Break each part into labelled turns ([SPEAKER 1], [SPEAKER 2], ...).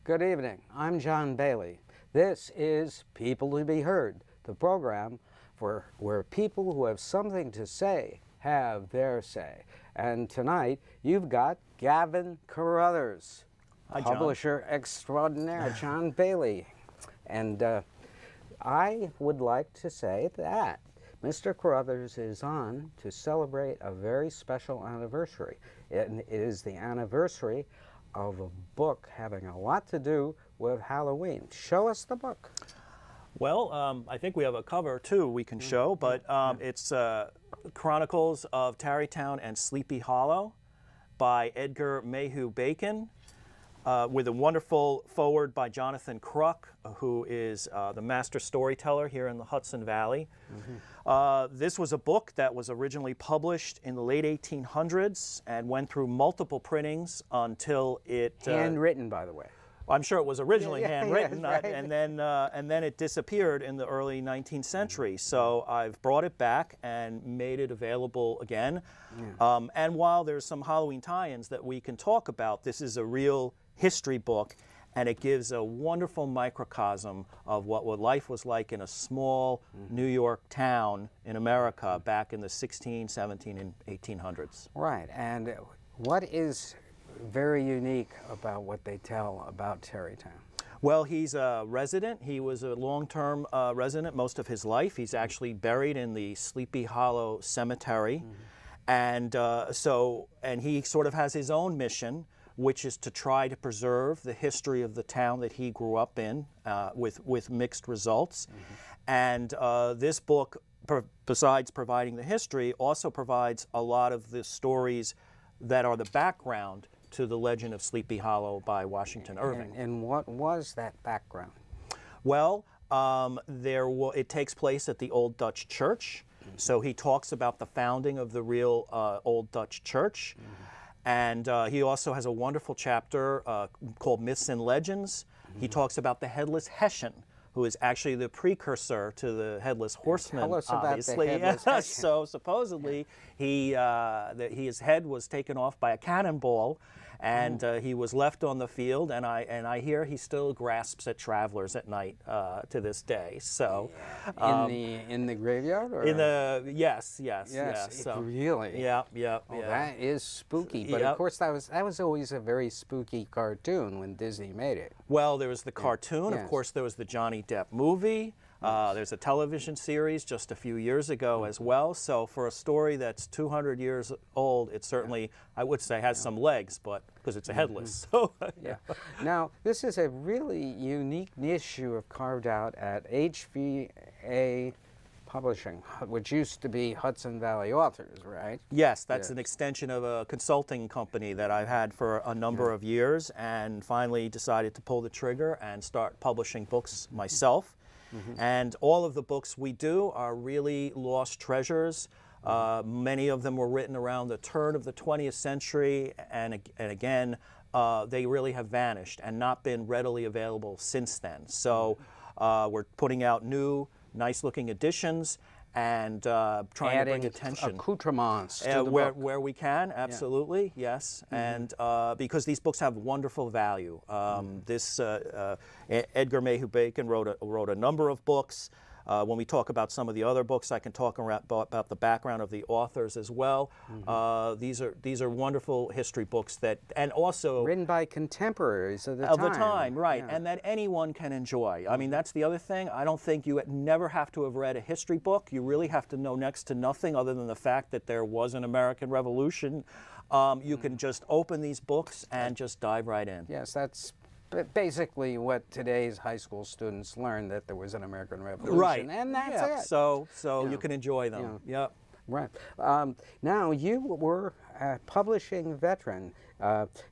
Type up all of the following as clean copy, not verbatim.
[SPEAKER 1] Good evening. I'm John Bailey. This is People to Be Heard, the program where people who have something to say have their say. And tonight, you've got Gavin Caruthers,
[SPEAKER 2] Hi, John.
[SPEAKER 1] publisher extraordinaire, John Bailey. And I would like to say that Mr. Caruthers is on to celebrate a very special anniversary. It is the anniversary of a book having a lot to do with Halloween. Show us the book.
[SPEAKER 2] Well, I think we have a cover too we can show, but it's Chronicles of Tarrytown and Sleepy Hollow by Edgar Mayhew Bacon, with a wonderful foreword by Jonathan Kruk, who is the master storyteller here in the Hudson Valley. This was a book that was originally published in the late 1800s and went through multiple printings until it...
[SPEAKER 1] Handwritten, by the way.
[SPEAKER 2] I'm sure it was originally handwritten,
[SPEAKER 1] right.
[SPEAKER 2] and then it disappeared in the early 19th century. So I've brought it back and made it available again. And while there's some Halloween tie-ins that we can talk about, this is a real history book, and it gives a wonderful microcosm of what life was like in a small New York town in America back in the 16, 17, and 1800s.
[SPEAKER 1] Right, and what is very unique about what they tell about Tarrytown?
[SPEAKER 2] Well, he's a resident. He was a long-term resident most of his life. He's actually buried in the Sleepy Hollow Cemetery. And and he sort of has his own mission, which is to try to preserve the history of the town that he grew up in, with mixed results. And this book, besides providing the history, also provides a lot of the stories that are the background to the legend of Sleepy Hollow by Washington Irving.
[SPEAKER 1] And what was that background?
[SPEAKER 2] Well, it takes place at the Old Dutch Church. So he talks about the founding of the real Old Dutch Church. And he also has a wonderful chapter called Myths and Legends. He talks about the Headless Hessian, who is actually the precursor to the Headless Horseman.
[SPEAKER 1] Tell us
[SPEAKER 2] obviously.
[SPEAKER 1] about the Headless Hessian.
[SPEAKER 2] So supposedly his head was taken off by a cannonball, and he was left on the field. And I hear he still grasps at travelers at night to this day. So
[SPEAKER 1] in the graveyard, or
[SPEAKER 2] yes.
[SPEAKER 1] So really,
[SPEAKER 2] yeah.
[SPEAKER 1] That is spooky. But of course, that was always a very spooky cartoon when Disney made it.
[SPEAKER 2] Well, there was the cartoon.
[SPEAKER 1] Yes.
[SPEAKER 2] Of course, there was the Johnny Depp movie. There's a television series just a few years ago as well. So for a story that's 200 years old, it certainly, I would say, has some legs, but because it's a headless. So,
[SPEAKER 1] Now, this is a really unique niche you have carved out at HVA Publishing, which used to be Hudson Valley Authors, right?
[SPEAKER 2] Yes, that's an extension of a consulting company that I've had for a number of years, and finally decided to pull the trigger and start publishing books myself. And all of the books we do are really lost treasures. Many of them were written around the turn of the 20th century, and again, they really have vanished and not been readily available since then. So we're putting out new, nice-looking editions and trying to bring attention.
[SPEAKER 1] Accoutrements to the book.
[SPEAKER 2] Where we can, absolutely, yes. And because these books have wonderful value. Edgar Mayhew Bacon wrote a number of books. When we talk about some of the other books, I can talk about the background of the authors as well. These are wonderful history books and also
[SPEAKER 1] written by contemporaries of the
[SPEAKER 2] time. Right, and that anyone can enjoy. I mean, that's the other thing. I don't think you never have to have read a history book. You really have to know next to nothing other than the fact that there was an American Revolution. You can just open these books and just dive right in.
[SPEAKER 1] Yes, that's basically what today's high school students learn, that there was an American Revolution.
[SPEAKER 2] Right.
[SPEAKER 1] And that's it.
[SPEAKER 2] So you can enjoy them. Yep.
[SPEAKER 1] Right. Now, you were a publishing veteran.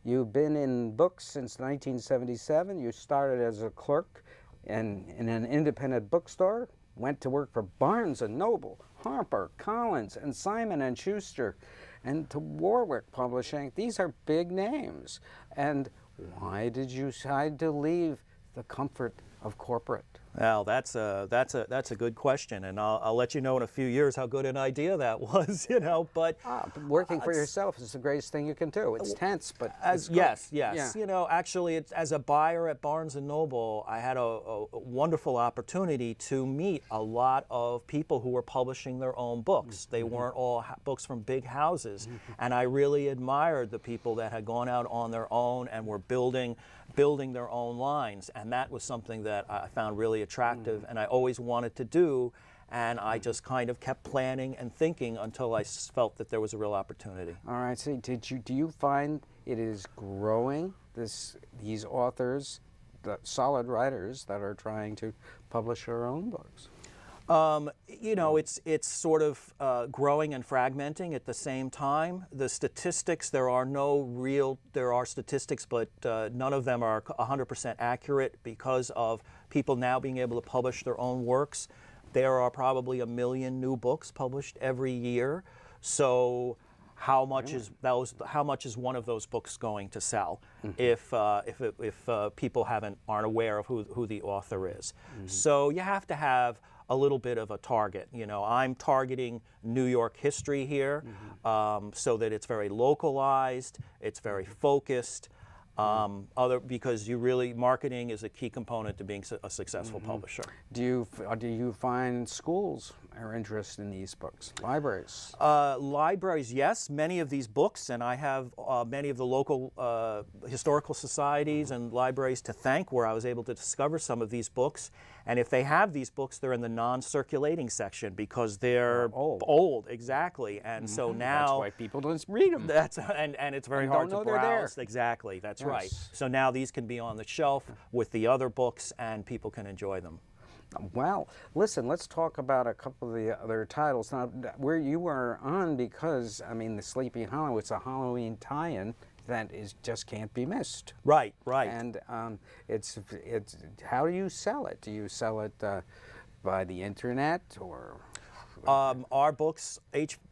[SPEAKER 1] You've been in books since 1977. You started as a clerk in an independent bookstore, went to work for Barnes & Noble, Harper, Collins, and Simon & Schuster, and to Warwick Publishing. These are big names. And why did you decide to leave the comfort of corporate
[SPEAKER 2] Well, that's a good question, and I'll let you know in a few years how good an idea that was, you know. But
[SPEAKER 1] But working for yourself is the greatest thing you can do. It's tense, but it's good.
[SPEAKER 2] yes,
[SPEAKER 1] Yeah.
[SPEAKER 2] you know, actually, as a buyer at Barnes and Noble, I had a wonderful opportunity to meet a lot of people who were publishing their own books. They weren't all books from big houses, and I really admired the people that had gone out on their own and were building their own lines, and that was something that I found really attractive and I always wanted to do, and I just kind of kept planning and thinking until I felt that there was a real opportunity.
[SPEAKER 1] All right. So, do you find it is growing? These authors, the solid writers that are trying to publish their own books.
[SPEAKER 2] You know, it's sort of growing and fragmenting at the same time. The statistics, there are statistics, but none of them are 100% accurate because of people now being able to publish their own works. There are probably 1 million new books published every year. So how much is one of those books going to sell if people aren't aware of who the author is? So you have to have a little bit of a target. You know, I'm targeting New York history here, so that it's very localized, it's very focused. Because marketing is a key component to being a successful publisher.
[SPEAKER 1] Do you find schools are interested in these books? Libraries?
[SPEAKER 2] Libraries, yes. Many of these books, and I have many of the local historical societies and libraries to thank where I was able to discover some of these books. And if they have these books, they're in the non-circulating section because they're old, exactly. And so now
[SPEAKER 1] that's why people don't read them.
[SPEAKER 2] And it's very hard to browse. Exactly, that's right. So now these can be on the shelf with the other books, and people can enjoy them.
[SPEAKER 1] Well, listen, let's talk about a couple of the other titles. Now, where you were on, because, I mean, the Sleepy Hollow, it's a Halloween tie-in that just can't be missed.
[SPEAKER 2] Right, right.
[SPEAKER 1] And it's how do you sell it? Do you sell it by the internet or?
[SPEAKER 2] Our books,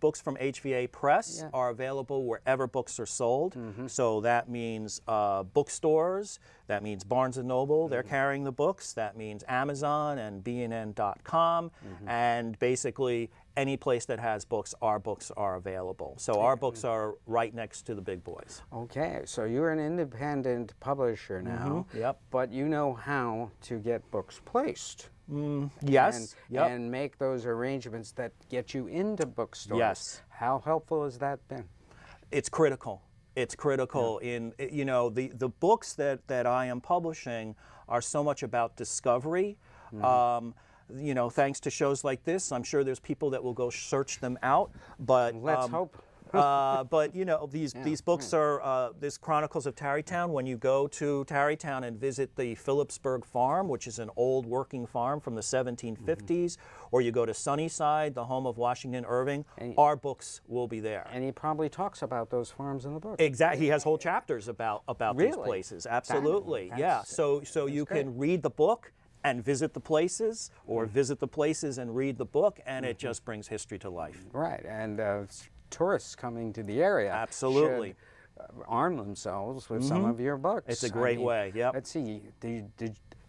[SPEAKER 2] books from HVA Press, are available wherever books are sold. So that means bookstores, that means Barnes & Noble, they're carrying the books, that means Amazon and BNN.com, and basically any place that has books, our books are available. So our books are right next to the big boys.
[SPEAKER 1] Okay, so you're an independent publisher now,
[SPEAKER 2] Yep.
[SPEAKER 1] but you know how to get books placed.
[SPEAKER 2] Yes.
[SPEAKER 1] And make those arrangements that get you into bookstores.
[SPEAKER 2] Yes.
[SPEAKER 1] How helpful has that been?
[SPEAKER 2] It's critical. It's critical in, you know, the books that I am publishing are so much about discovery. You know, thanks to shows like this, I'm sure there's people that will go search them out. But
[SPEAKER 1] let's hope.
[SPEAKER 2] But you know, these books are this Chronicles of Tarrytown. When you go to Tarrytown and visit the Phillipsburg Farm, which is an old working farm from the 1750s, or you go to Sunnyside, the home of Washington Irving, our books will be there.
[SPEAKER 1] And he probably talks about those farms in the book.
[SPEAKER 2] Exactly, he has whole chapters about these places. Absolutely, yeah. So you can read the book and visit the places, or visit the places and read the book, and it just brings history to life.
[SPEAKER 1] Right, and tourists coming to the area
[SPEAKER 2] absolutely
[SPEAKER 1] should arm themselves with some of your books.
[SPEAKER 2] It's a great way. Yep.
[SPEAKER 1] Let's see.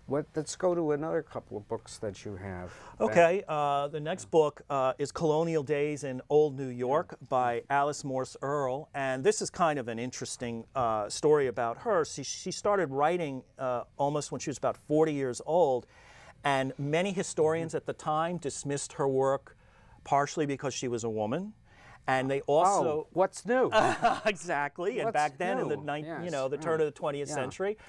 [SPEAKER 1] Let's go to another couple of books that you have.
[SPEAKER 2] Okay. The next book is Colonial Days in Old New York by Alice Morse Earle, and this is kind of an interesting story about her. She started writing almost when she was about 40 years old, and many historians at the time dismissed her work partially because she was a woman. And they also
[SPEAKER 1] what's new?
[SPEAKER 2] Exactly. And back then, in the the turn of the 20th century,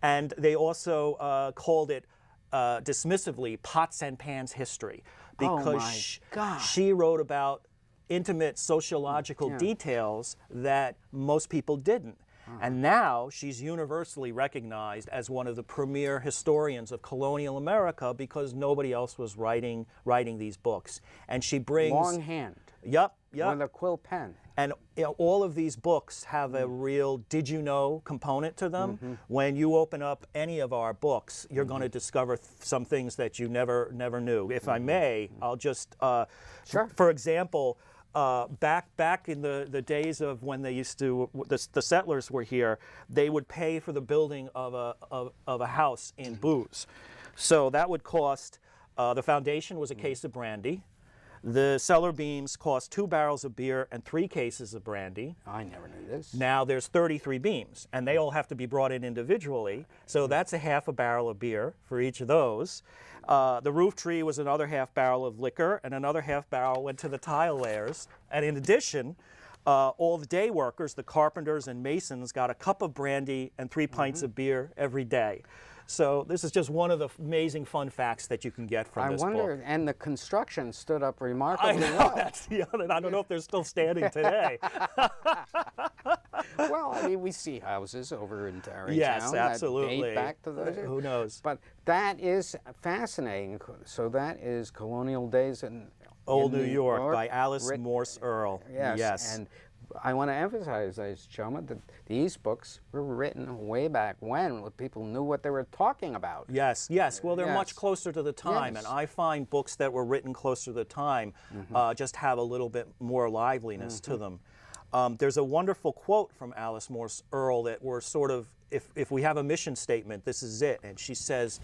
[SPEAKER 2] and they also called it dismissively "Pots and Pans History" because she wrote about intimate sociological details that most people didn't. And now she's universally recognized as one of the premier historians of colonial America because nobody else was writing these books. And she brings
[SPEAKER 1] longhand.
[SPEAKER 2] Yep.
[SPEAKER 1] With a quill pen.
[SPEAKER 2] And all of these books have a real did you know component to them. When you open up any of our books, you're going to discover some things that you never knew. If I may, I'll just, for example, back in the days of when they used to, the settlers were here, they would pay for the building of a house in booths. So that would cost, the foundation was a case of brandy. The cellar beams cost 2 barrels of beer and 3 cases of brandy.
[SPEAKER 1] I never knew this.
[SPEAKER 2] Now there's 33 beams, and they all have to be brought in individually. So that's a half a barrel of beer for each of those. The roof tree was another half barrel of liquor, and another half barrel went to the tile layers. And in addition, all the day workers, the carpenters and masons, got a cup of brandy and 3 pints of beer every day. So this is just one of the amazing fun facts that you can get from this book.
[SPEAKER 1] And the construction stood up remarkably
[SPEAKER 2] I know,
[SPEAKER 1] well.
[SPEAKER 2] that's the other, I don't know if they're still standing today.
[SPEAKER 1] Well, I mean, we see houses over in Tarrytown
[SPEAKER 2] Yes, absolutely.
[SPEAKER 1] that date back to those.
[SPEAKER 2] Who knows?
[SPEAKER 1] But that is fascinating. So that is colonial days in
[SPEAKER 2] Old New York by Alice
[SPEAKER 1] writ-
[SPEAKER 2] Morse Earl.
[SPEAKER 1] Yes. And I want to emphasize, ladies and gentlemen, that these books were written way back when people knew what they were talking about.
[SPEAKER 2] Yes, yes. Well, they're
[SPEAKER 1] Yes.
[SPEAKER 2] much closer to the time,
[SPEAKER 1] Yes.
[SPEAKER 2] and I find books that were written closer to the time just have a little bit more liveliness to them. There's a wonderful quote from Alice Morse Earl that we're sort of, if we have a mission statement, this is it. And she says,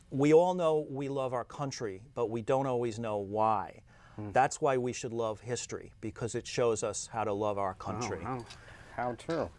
[SPEAKER 2] we all know we love our country, but we don't always know why. That's why we should love history, because it shows us how to love our country.
[SPEAKER 1] Oh, how true.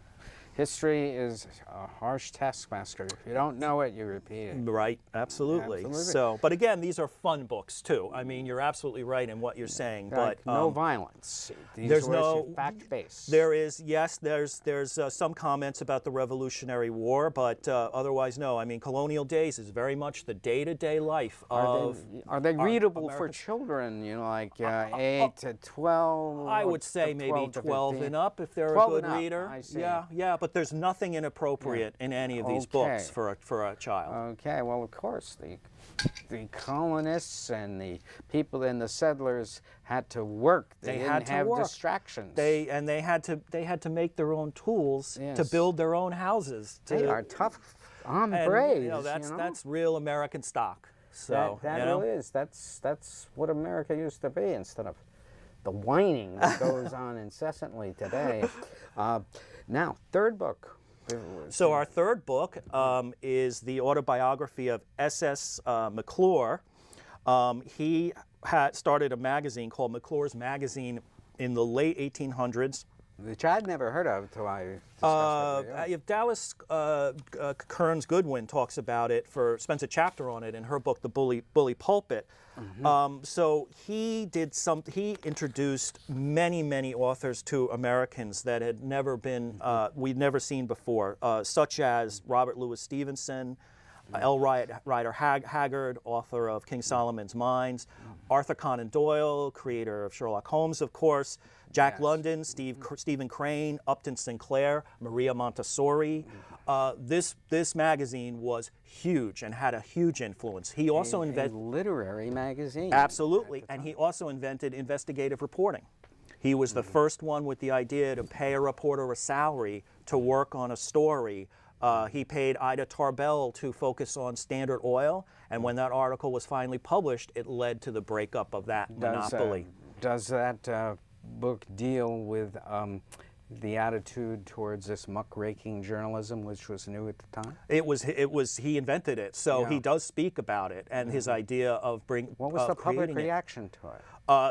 [SPEAKER 1] History is a harsh taskmaster. If you don't know it, you repeat it.
[SPEAKER 2] Right, absolutely.
[SPEAKER 1] Absolutely.
[SPEAKER 2] So, but again, these are fun books too. I mean, you're absolutely right in what you're saying.
[SPEAKER 1] Like,
[SPEAKER 2] But
[SPEAKER 1] no violence. These
[SPEAKER 2] there's
[SPEAKER 1] were
[SPEAKER 2] no
[SPEAKER 1] fact-based.
[SPEAKER 2] There is, yes, there's some comments about the Revolutionary War, but otherwise, no. I mean, colonial days is very much the day-to-day life of.
[SPEAKER 1] Are they readable for
[SPEAKER 2] Americans.
[SPEAKER 1] children? You know, like 8 to 12.
[SPEAKER 2] I
[SPEAKER 1] or
[SPEAKER 2] would say maybe
[SPEAKER 1] 12 to
[SPEAKER 2] 12
[SPEAKER 1] 15?
[SPEAKER 2] and up if they're a
[SPEAKER 1] 12
[SPEAKER 2] good
[SPEAKER 1] and up,
[SPEAKER 2] reader.
[SPEAKER 1] I see.
[SPEAKER 2] Yeah, yeah, but there's nothing inappropriate in any of these books
[SPEAKER 1] Okay.
[SPEAKER 2] for a child.
[SPEAKER 1] Okay, well, of course, the colonists and the people in the settlers had to work. They didn't
[SPEAKER 2] had to
[SPEAKER 1] have
[SPEAKER 2] work.
[SPEAKER 1] distractions.
[SPEAKER 2] They had to make their own tools to
[SPEAKER 1] Yes.
[SPEAKER 2] build their own houses.
[SPEAKER 1] They are tough
[SPEAKER 2] and,
[SPEAKER 1] hombres.
[SPEAKER 2] you know, that's real American stock. So
[SPEAKER 1] that
[SPEAKER 2] you know?
[SPEAKER 1] it is. That's what America used to be instead of the whining that goes on incessantly today. Now, third book.
[SPEAKER 2] So our third book is the autobiography of S.S. McClure. He had started a magazine called McClure's Magazine in the late 1800s.
[SPEAKER 1] Which I'd never heard of until I discussed it with you.
[SPEAKER 2] If Dallas Kearns Goodwin talks about it, spends a chapter on it in her book, The Bully Pulpit. So he introduced many otauthors to Americans that had never been, we'd never seen before, such as Robert Louis Stevenson, L. Rider Haggard, author of King Solomon's Mines, Arthur Conan Doyle, creator of Sherlock Holmes, of course, Jack London, Stephen Crane, Upton Sinclair, Maria Montessori. This magazine was huge and had a huge influence. He also invented
[SPEAKER 1] a literary magazine.
[SPEAKER 2] Absolutely, and he also invented investigative reporting. He was the first one with the idea to pay a reporter a salary to work on a story. He paid Ida Tarbell to focus on Standard Oil, and when that article was finally published, it led to the breakup of that monopoly.
[SPEAKER 1] Does that book deal with the attitude towards this muckraking journalism, which was new at the time?
[SPEAKER 2] He invented it, so he does speak about it and his idea of
[SPEAKER 1] What was the public reaction to it?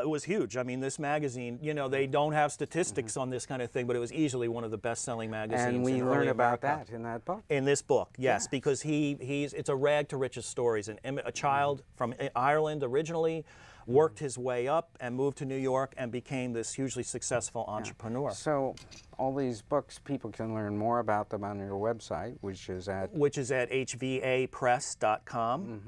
[SPEAKER 2] It was huge. I mean, this magazine, you know, they don't have statistics on this kind of thing, but it was easily one of the best-selling magazines.
[SPEAKER 1] And we
[SPEAKER 2] in
[SPEAKER 1] learn
[SPEAKER 2] early
[SPEAKER 1] about
[SPEAKER 2] America.
[SPEAKER 1] that in that book.
[SPEAKER 2] In this book, yes, because it's a rag to riches stories. A child from Ireland originally worked his way up and moved to New York and became this hugely successful entrepreneur.
[SPEAKER 1] So all these books, people can learn more about them on your website, which is at
[SPEAKER 2] hvapress.com.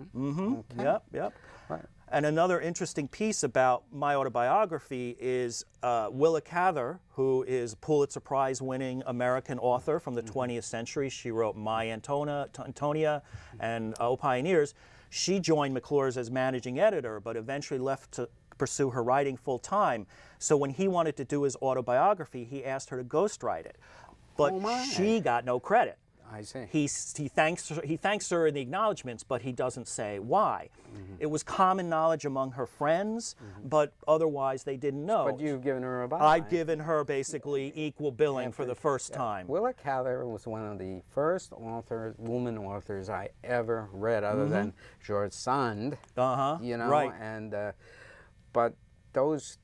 [SPEAKER 1] Okay.
[SPEAKER 2] Yep.
[SPEAKER 1] Right.
[SPEAKER 2] And another interesting piece about my autobiography is Willa Cather, who is Pulitzer Prize-winning American author from the 20th century. She wrote My Antonia and O Pioneers. She joined McClure's as managing editor, but eventually left to pursue her writing full-time. So when he wanted to do his autobiography, he asked her to ghostwrite it. But she got no credit.
[SPEAKER 1] I see.
[SPEAKER 2] He thanks her in the acknowledgments, but he doesn't say why. It was common knowledge among her friends, but otherwise they didn't know.
[SPEAKER 1] But you've given her a byline.
[SPEAKER 2] I've given her basically equal billing for the first time.
[SPEAKER 1] Willa Cather was one of the first woman authors I ever read, other than George Sand. You know,
[SPEAKER 2] right.
[SPEAKER 1] And but those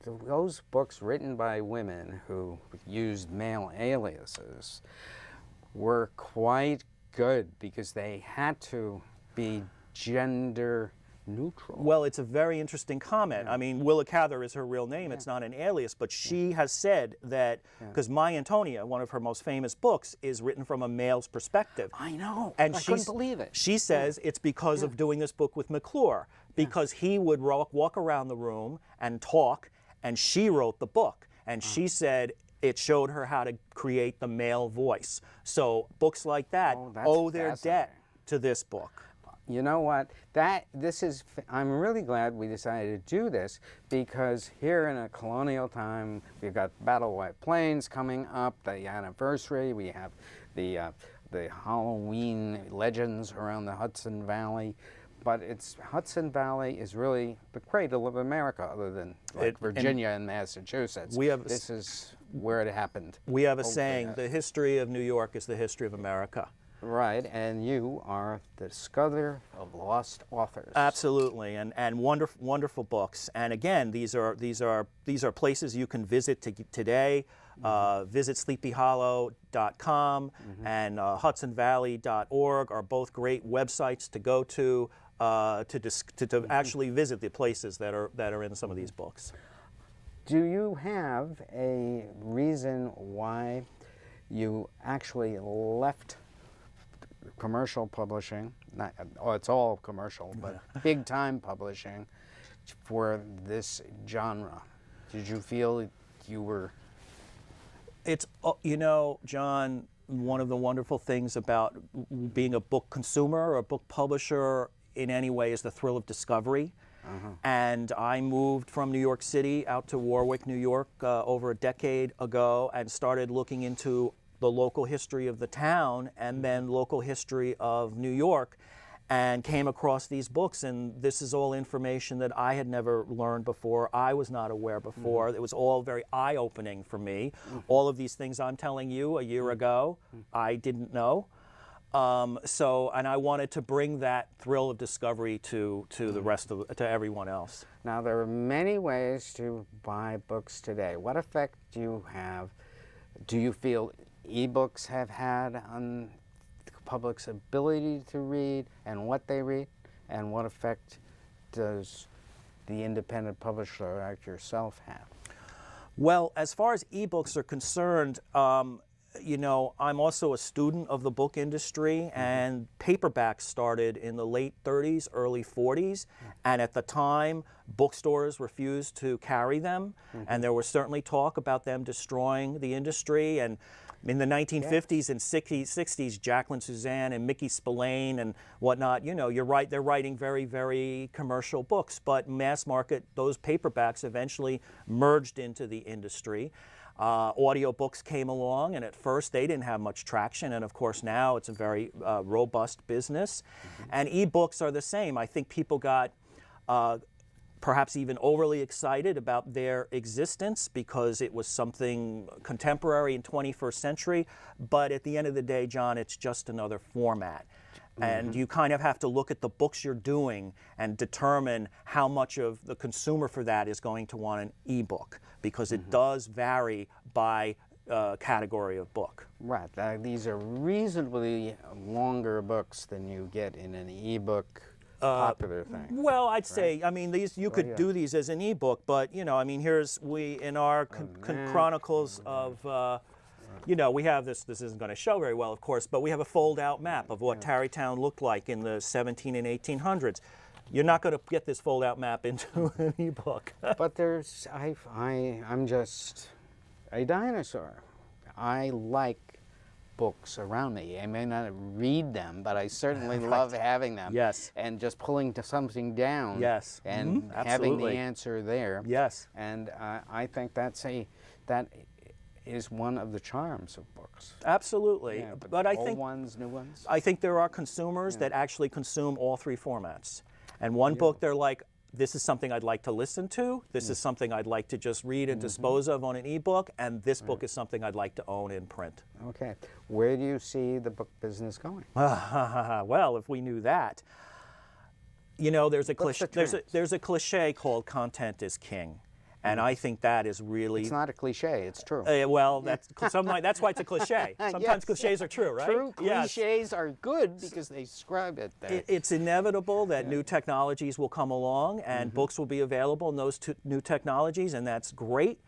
[SPEAKER 1] books written by women who used male aliases were quite good because they had to be gender neutral.
[SPEAKER 2] Well, it's a very interesting comment. I mean, Willa Cather is her real name. It's not an alias, but she has said that, because My Antonia, one of her most famous books, is written from a male's perspective.
[SPEAKER 1] I know.
[SPEAKER 2] And
[SPEAKER 1] I couldn't believe it.
[SPEAKER 2] She says it's because of doing this book with McClure, because he would walk around the room and talk, and she wrote the book. And she said it showed her how to create the male voice. So books like that owe their debt to this book.
[SPEAKER 1] You know what? I'm really glad we decided to do this, because here in a colonial time, we've got Battle of White Plains coming up, the anniversary. We have the Halloween legends around the Hudson Valley. But Hudson Valley is really the cradle of America, other than Virginia and Massachusetts. This is where it happened.
[SPEAKER 2] We have a saying, the history of New York is the history of America.
[SPEAKER 1] Right, and you are the discoverer of lost authors.
[SPEAKER 2] Absolutely, and wonderful books. And again, these are places you can visit today. Visit sleepyhollow.com and hudsonvalley.org are both great websites to go to actually visit the places that are in some of these books.
[SPEAKER 1] Do you have a reason why you actually left commercial publishing? It's all commercial, but big time publishing for this genre? Did you feel you were?
[SPEAKER 2] It's, you know, John, one of the wonderful things about being a book consumer or a book publisher in any way is the thrill of discovery. And I moved from New York City out to Warwick, New York over a decade ago, and started looking into the local history of the town and then local history of New York, and came across these books. And this is all information that I had never learned before. I was not aware before. It was all very eye-opening for me. All of these things I'm telling you a year ago, I didn't know. And I wanted to bring that thrill of discovery to the rest of to everyone else.
[SPEAKER 1] Now, there are many ways to buy books today. What effect do you feel ebooks have had on the public's ability to read and what they read? And what effect does the independent publisher like yourself have?
[SPEAKER 2] Well, as far as ebooks are concerned, you know, I'm also a student of the book industry, and paperbacks started in the late 30s, early 40s, and at the time, bookstores refused to carry them, and there was certainly talk about them destroying the industry. And in the 1950s and 60s, Jacqueline Suzanne and Mickey Spillane and whatnot, you know, you're right, they're writing very, very commercial books, but mass market, those paperbacks eventually merged into the industry. Audiobooks came along, and at first they didn't have much traction, and of course now it's a very robust business. And ebooks are the same. I think people got perhaps even overly excited about their existence because it was something contemporary and 21st century, but at the end of the day, John, it's just another format. And you kind of have to look at the books you're doing and determine how much of the consumer for that is going to want an ebook, because it does vary by category of book.
[SPEAKER 1] Right. These are reasonably longer books than you get in an ebook popular thing.
[SPEAKER 2] Well, I'd say, I mean, these you could do these as an ebook, but you know, I mean, in our chronicles of. You know, we have this isn't going to show very well, of course, but we have a fold-out map of what Tarrytown looked like in the 17 and 1800s. You're not going to get this fold-out map into an ebook.
[SPEAKER 1] But I'm just a dinosaur. I like books around me. I may not read them, but I certainly love having them.
[SPEAKER 2] Yes.
[SPEAKER 1] And just pulling something down.
[SPEAKER 2] Yes.
[SPEAKER 1] And having the answer there.
[SPEAKER 2] Yes.
[SPEAKER 1] And I think that is one of the charms of books.
[SPEAKER 2] Absolutely.
[SPEAKER 1] Yeah,
[SPEAKER 2] but I
[SPEAKER 1] old
[SPEAKER 2] think
[SPEAKER 1] ones, new ones.
[SPEAKER 2] I think there are consumers that actually consume all three formats. And one book, they're like, this is something I'd like to listen to. This is something I'd like to just read and dispose of on an ebook. And this book is something I'd like to own in print.
[SPEAKER 1] Okay. Where do you see the book business going?
[SPEAKER 2] Well, if we knew that. You know, there's a cliche called content is king. And I think that is really...
[SPEAKER 1] It's not a cliche, it's true.
[SPEAKER 2] Well, that's why it's a cliche. Sometimes cliches are true, right?
[SPEAKER 1] True, cliches are good because they describe it there.
[SPEAKER 2] It's inevitable that new technologies will come along and books will be available in those new technologies, and that's great,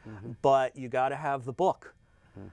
[SPEAKER 2] but you got to have the book.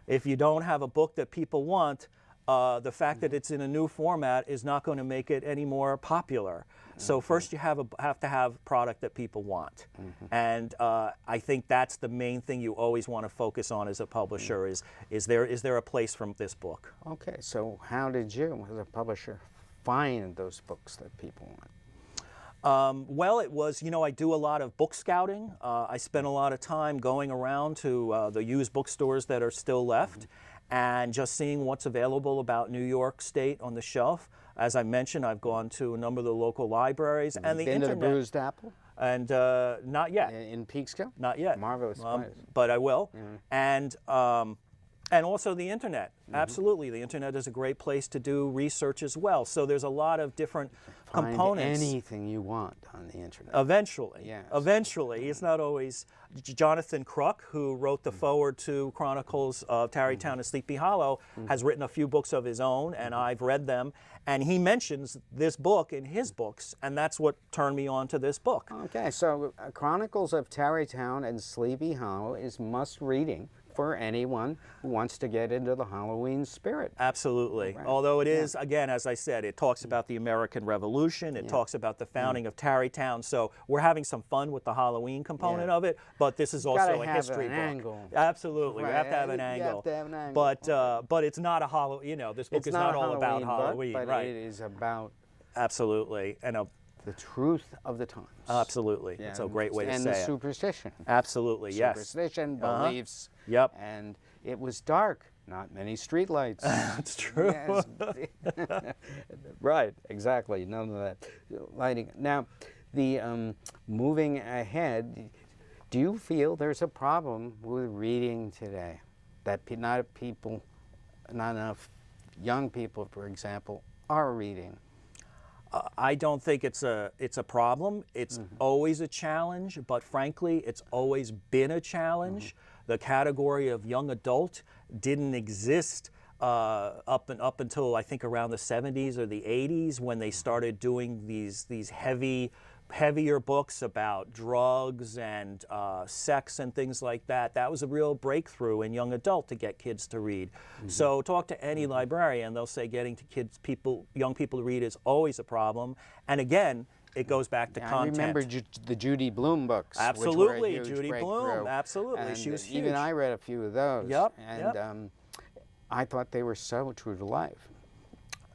[SPEAKER 2] If you don't have a book that people want, the fact that it's in a new format is not going to make it any more popular. So first you have to have product that people want. And I think that's the main thing you always want to focus on as a publisher is there a place for this book?
[SPEAKER 1] Okay, so how did you, as a publisher, find those books that people want?
[SPEAKER 2] Well, it was, you know, I do a lot of book scouting. I spend a lot of time going around to the used bookstores that are still left and just seeing what's available about New York State on the shelf. As I mentioned, I've gone to a number of the local libraries and the internet.
[SPEAKER 1] Been to the Bruised Apple?
[SPEAKER 2] And not yet.
[SPEAKER 1] In Peekskill?
[SPEAKER 2] Not yet.
[SPEAKER 1] Marvelous place.
[SPEAKER 2] But I will. And also the internet. Absolutely, the internet is a great place to do research as well. So there's a lot of different components.
[SPEAKER 1] Find anything you want on the internet.
[SPEAKER 2] Eventually.
[SPEAKER 1] Yes.
[SPEAKER 2] Eventually. It's not always. Jonathan Crook, who wrote the foreword to Chronicles of Tarrytown and Sleepy Hollow, has written a few books of his own, and I've read them. And he mentions this book in his books, and that's what turned me on to this book.
[SPEAKER 1] Okay, so Chronicles of Tarrytown and Sleepy Hollow is must reading for anyone who wants to get into the Halloween spirit.
[SPEAKER 2] Absolutely. Right. Although it is, again, as I said, it talks about the American Revolution, it talks about the founding of Tarrytown, so we're having some fun with the Halloween component of it, but this is also a history book.
[SPEAKER 1] Angle.
[SPEAKER 2] Absolutely,
[SPEAKER 1] right.
[SPEAKER 2] we have to have an angle.
[SPEAKER 1] You have to have an angle.
[SPEAKER 2] But it's not a Halloween, you know, this book is not all about Halloween.
[SPEAKER 1] But
[SPEAKER 2] right.
[SPEAKER 1] it is about...
[SPEAKER 2] Absolutely. And
[SPEAKER 1] the truth of the times.
[SPEAKER 2] Absolutely. It's a great way to say it.
[SPEAKER 1] And the superstition.
[SPEAKER 2] Absolutely, yes.
[SPEAKER 1] Superstition, beliefs.
[SPEAKER 2] Yep.
[SPEAKER 1] And it was dark, not many streetlights.
[SPEAKER 2] That's true.
[SPEAKER 1] Yes. Right, exactly. None of that lighting. Now, the moving ahead, do you feel there's a problem with reading today? That not enough young people, for example, are reading?
[SPEAKER 2] I don't think it's a problem. It's always a challenge, but frankly, it's always been a challenge. The category of young adult didn't exist up until I think around the 70s or the 80s when they started doing these heavier books about drugs and sex and things like that. That was a real breakthrough in young adult to get kids to read. So talk to any librarian, they'll say getting to young people to read is always a problem. And again, it goes back to content.
[SPEAKER 1] I remember the Judy Blume books.
[SPEAKER 2] Absolutely,
[SPEAKER 1] which were a huge
[SPEAKER 2] Judy
[SPEAKER 1] breakthrough.
[SPEAKER 2] Blume. Absolutely,
[SPEAKER 1] and
[SPEAKER 2] she was huge.
[SPEAKER 1] Even I read a few of those.
[SPEAKER 2] Yep.
[SPEAKER 1] And I thought they were so true to life.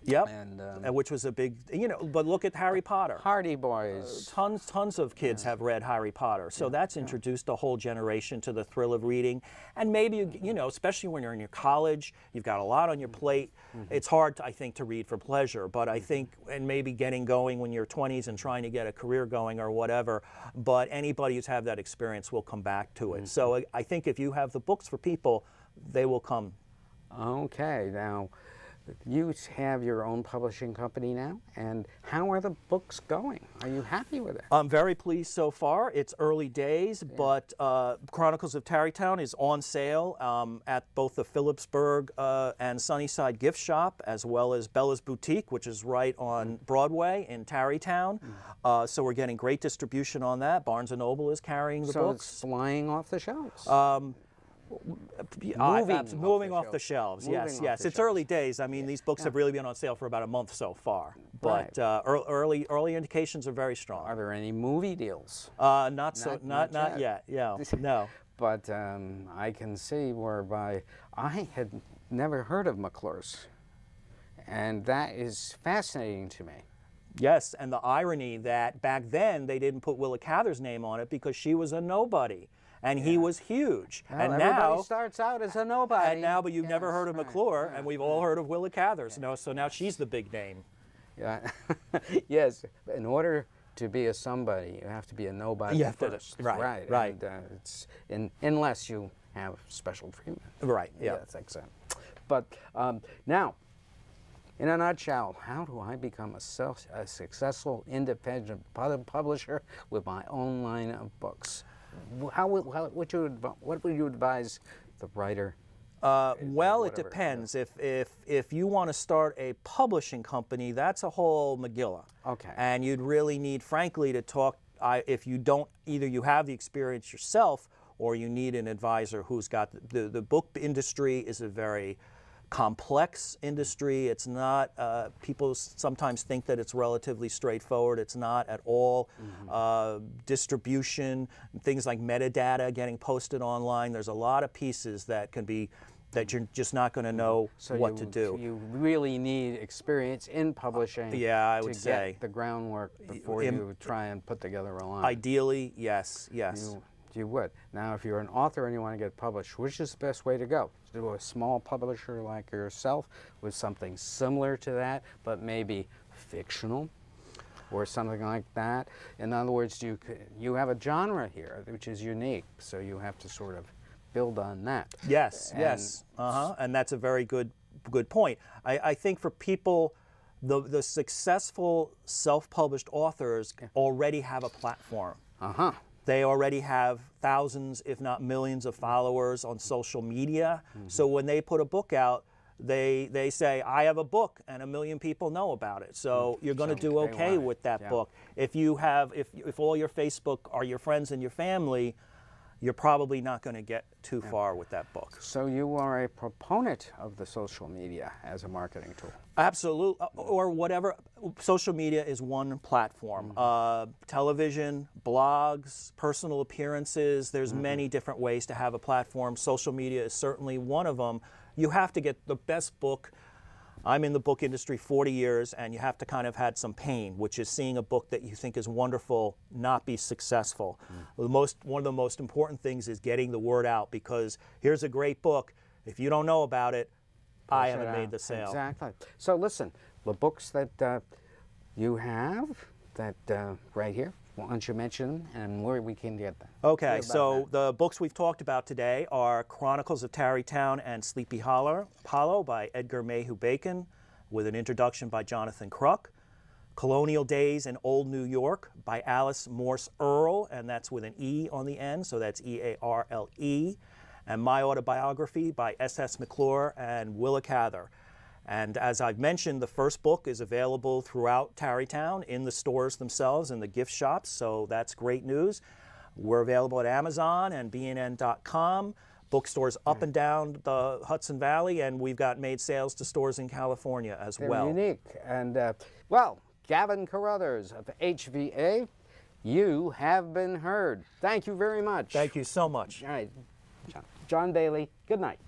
[SPEAKER 2] Yep.
[SPEAKER 1] And
[SPEAKER 2] which was a big, you know, but look at Harry Potter.
[SPEAKER 1] Hardy Boys.
[SPEAKER 2] Tons of kids have read Harry Potter. So that's introduced a whole generation to the thrill of reading. And maybe, you know, especially when you're in your college, you've got a lot on your plate. It's hard, I think, to read for pleasure. But I think, and maybe getting going when you're 20s and trying to get a career going or whatever. But anybody who's had that experience will come back to it. So I think if you have the books for people, they will come.
[SPEAKER 1] Okay. Now, you have your own publishing company now, and how are the books going? Are you happy with it?
[SPEAKER 2] I'm very pleased so far. It's early days, but Chronicles of Tarrytown is on sale at both the Phillipsburg and Sunnyside gift shop, as well as Bella's Boutique, which is right on Broadway in Tarrytown. So we're getting great distribution on that. Barnes & Noble is carrying the books.
[SPEAKER 1] So it's flying off the shelves.
[SPEAKER 2] Moving off the shelves. Yes. It's early days. I mean, these books have really been on sale for about a month so far. But early indications are very strong.
[SPEAKER 1] Are there any movie deals?
[SPEAKER 2] Not yet. Yeah, no.
[SPEAKER 1] But I can see whereby I had never heard of McClure's, and that is fascinating to me.
[SPEAKER 2] Yes, and the irony that back then they didn't put Willa Cather's name on it because she was a nobody. and he was huge.
[SPEAKER 1] Well,
[SPEAKER 2] and
[SPEAKER 1] everybody
[SPEAKER 2] now
[SPEAKER 1] starts out as a nobody.
[SPEAKER 2] and now, but you've never
[SPEAKER 1] Yes,
[SPEAKER 2] heard of
[SPEAKER 1] right,
[SPEAKER 2] McClure,
[SPEAKER 1] right,
[SPEAKER 2] and we've all heard of Willa Cathers. No, so now she's the big name.
[SPEAKER 1] Yeah. Yes. In order to be a somebody, you have to be a nobody
[SPEAKER 2] You have to-
[SPEAKER 1] first.
[SPEAKER 2] right.
[SPEAKER 1] And, it's unless you have special treatment.
[SPEAKER 2] Right. Yeah.
[SPEAKER 1] That's exactly. But now, in a nutshell, how do I become a successful independent publisher with my own line of books? What would you advise the writer?
[SPEAKER 2] Well, it
[SPEAKER 1] whatever,
[SPEAKER 2] depends. If you want to start a publishing company, that's a whole Megillah.
[SPEAKER 1] Okay.
[SPEAKER 2] And you'd really need, frankly, to talk. If you don't, either you have the experience yourself, or you need an advisor who's got the book industry is a very complex industry. It's not. People sometimes think that it's relatively straightforward. It's not at all. Distribution, things like metadata getting posted online. There's a lot of pieces that can be that you're just not going to know what to do.
[SPEAKER 1] You really need experience in publishing.
[SPEAKER 2] Yeah, I would
[SPEAKER 1] to
[SPEAKER 2] say
[SPEAKER 1] get the groundwork before you try and put together a line.
[SPEAKER 2] Ideally, yes.
[SPEAKER 1] You would. Now, if you're an author and you want to get published, which is the best way to go? To a small publisher like yourself with something similar to that, but maybe fictional or something like that. In other words, you have a genre here which is unique, so you have to sort of build on that.
[SPEAKER 2] Yes, yes. And that's a very good point. I think for people, the successful self-published authors already have a platform. They already have thousands, if not millions, of followers on social media. So when they put a book out, they say, I have a book, and 1 million people know about it. So you're going to do okay with that book. If all your Facebook are your friends and your family, you're probably not going to get too far with that book.
[SPEAKER 1] So you are a proponent of the social media as a marketing tool.
[SPEAKER 2] Absolutely, or whatever. Social media is one platform. Television, blogs, personal appearances, there's many different ways to have a platform. Social media is certainly one of them. You have to get the best book. I'm in the book industry 40 years, and you have to kind of had some pain, which is seeing a book that you think is wonderful not be successful. One of the most important things is getting the word out, because here's a great book. If you don't know about it, I haven't made the sale.
[SPEAKER 1] Exactly. So listen, the books that you have, that right here, why don't you mention them and where we can get them?
[SPEAKER 2] Okay, so the books we've talked about today are Chronicles of Tarrytown and Sleepy Hollow by Edgar Mayhew Bacon, with an introduction by Jonathan Kruk. Colonial Days in Old New York by Alice Morse Earle, and that's with an E on the end, so that's E-A-R-L-E. And My Autobiography by S.S. McClure and Willa Cather. And as I've mentioned, the first book is available throughout Tarrytown in the stores themselves, in the gift shops, so that's great news. We're available at Amazon and BNN.com, bookstores up and down the Hudson Valley, and we've got made sales to stores in California as well.
[SPEAKER 1] They're unique. And, well, Gavin Caruthers of HVA, you have been heard. Thank you very much.
[SPEAKER 2] Thank you so much.
[SPEAKER 1] All right. John Bailey, good night.